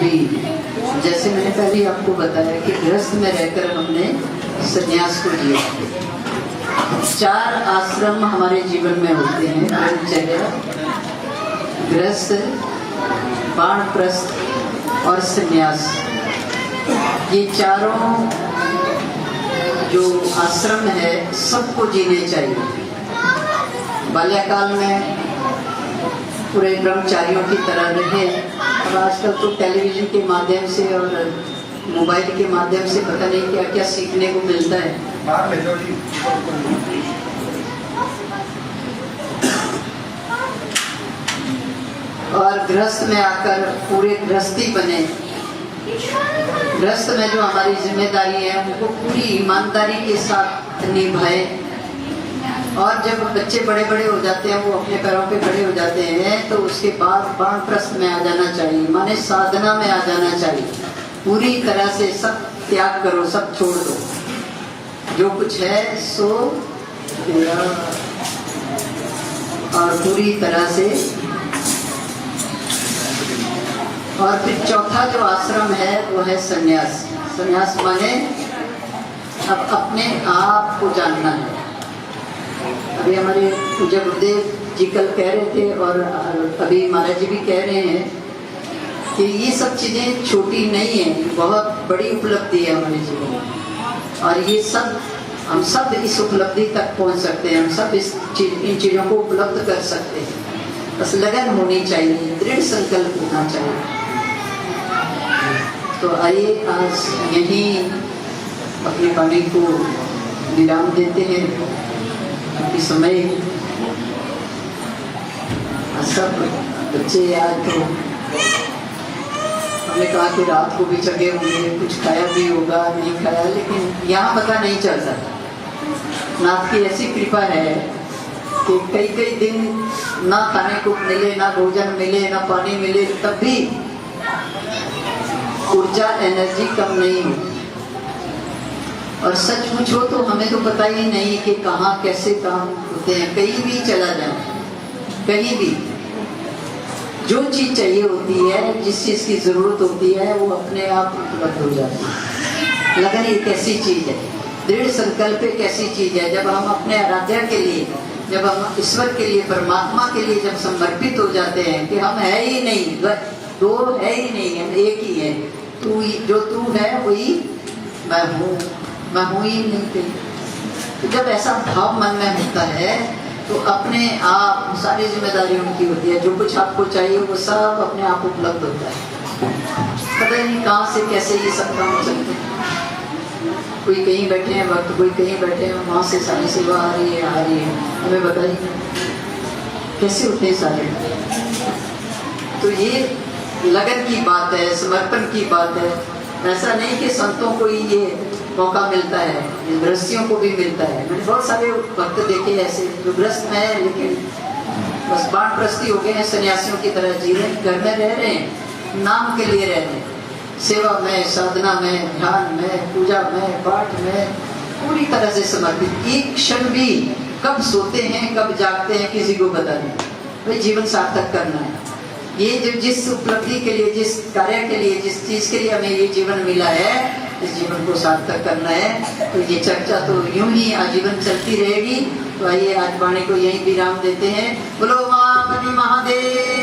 भी, जैसे मैंने पहले आपको बताया कि गृहस्थ में रहकर हमने संन्यास को लिया। 4 आश्रम हमारे जीवन में होते हैं, ब्रह्मचर्य, गृहस्थ, वानप्रस्थ और संन्यास। ये चारों जो आश्रम है सबको जीने चाहिए। बाल्यकाल में पूरे ब्रह्मचारियों की तरह रहे। अब आजकल तो टेलीविजन के माध्यम से और मोबाइल के माध्यम से पता नहीं क्या क्या सीखने को मिलता है। और गृहस्थ में आकर पूरे गृहस्थी बने। गृहस्थ में जो हमारी जिम्मेदारी है उनको पूरी ईमानदारी के साथ निभाए। और जब बच्चे बड़े बड़े हो जाते हैं, वो अपने पैरों पे खड़े हो जाते हैं, तो उसके बाद वानप्रस्थ में आ जाना चाहिए, माने साधना में आ जाना चाहिए। पूरी तरह से सब त्याग करो, सब छोड़ दो, जो कुछ है सो तेरा, और पूरी तरह से। और फिर चौथा जो आश्रम है वो है संन्यास। संन्यास माने अब अपने आप को जानना है। अभी हमारे पूज्य गुरुदेव जी कल कह रहे थे और अभी महाराज जी भी कह रहे हैं कि ये सब चीज़ें छोटी नहीं है, बहुत बड़ी उपलब्धि है हमारे जीवन में। और ये सब हम सब इस उपलब्धि तक पहुंच सकते हैं, हम सब इन चीज़ों को उपलब्ध कर सकते हैं। बस लगन होनी चाहिए, दृढ़ संकल्प होना चाहिए। तो आइए आज यहीं अपनी वाणी को विराम देते हैं। इस समय सब बच्चे आज तो हमने कहा कि रात को भी जगे होंगे, कुछ खाया भी होगा, नहीं खाया, लेकिन यहाँ पता नहीं चलता। नाथ की ऐसी कृपा है कि कई कई दिन ना खाने को मिले, ना भोजन मिले, ना पानी मिले, तब भी ऊर्जा एनर्जी कम नहीं होती। और सच पूछो तो हमें तो पता ही नहीं कि कहाँ कैसे काम होते हैं। कहीं भी चला जाए, कहीं भी जो चीज़ चाहिए होती है, जिस चीज़ की ज़रूरत होती है, वो अपने आप उपलब्ध हो जाती है। लगन एक ऐसी चीज़ है, दृढ़ संकल्प एक ऐसी चीज़ है। जब हम अपने आराध्या के लिए, जब हम ईश्वर के लिए, परमात्मा के लिए जब समर्पित हो जाते हैं कि हम है ही नहीं, दो है ही नहीं, हम एक ही है। तू, जो तू है वही मैं हूँ, मैं हूँ ही नहीं कहीं। तो जब ऐसा भाव मन में होता है तो अपने आप सारी जिम्मेदारी उनकी होती है। जो कुछ आपको चाहिए वो सब अपने आप उपलब्ध होता है। पता नहीं कहाँ से कैसे ये सब काम हो सकते हैं। कोई कहीं बैठे हैं वक्त, कोई कहीं बैठे हैं, वहाँ से सारी सेवा आ रही है। हमें बताइए कैसे होते हैं सारे। तो ये लगन की बात है, समर्पण की बात है। ऐसा नहीं कि संतों को ही ये मौका मिलता है, गृहस्थियों को भी मिलता है। मैंने बहुत सारे भक्त देखे ऐसे जो गृहस्थ में है, लेकिन बस वानप्रस्थी हो गए हैं, सन्यासियों की तरह जी रहे हैं, घर में रह रहे हैं, नाम के लिए रह रहे हैं, सेवा में, साधना में, ध्यान में, पूजा में, पाठ में पूरी तरह से समर्पित। एक क्षण भी कब सोते हैं, कब जागते हैं, किसी को पता नहीं। भाई जीवन सार्थक करना है। ये जो जिस उपलब्धि के लिए, जिस कार्य के लिए, जिस चीज के लिए हमें ये जीवन मिला है, इस जीवन को सार्थक करना है। तो ये चर्चा तो यूं ही आजीवन चलती रहेगी। तो आइए आज वाणी को यहीं विराम देते हैं। बोलो मां महादेव।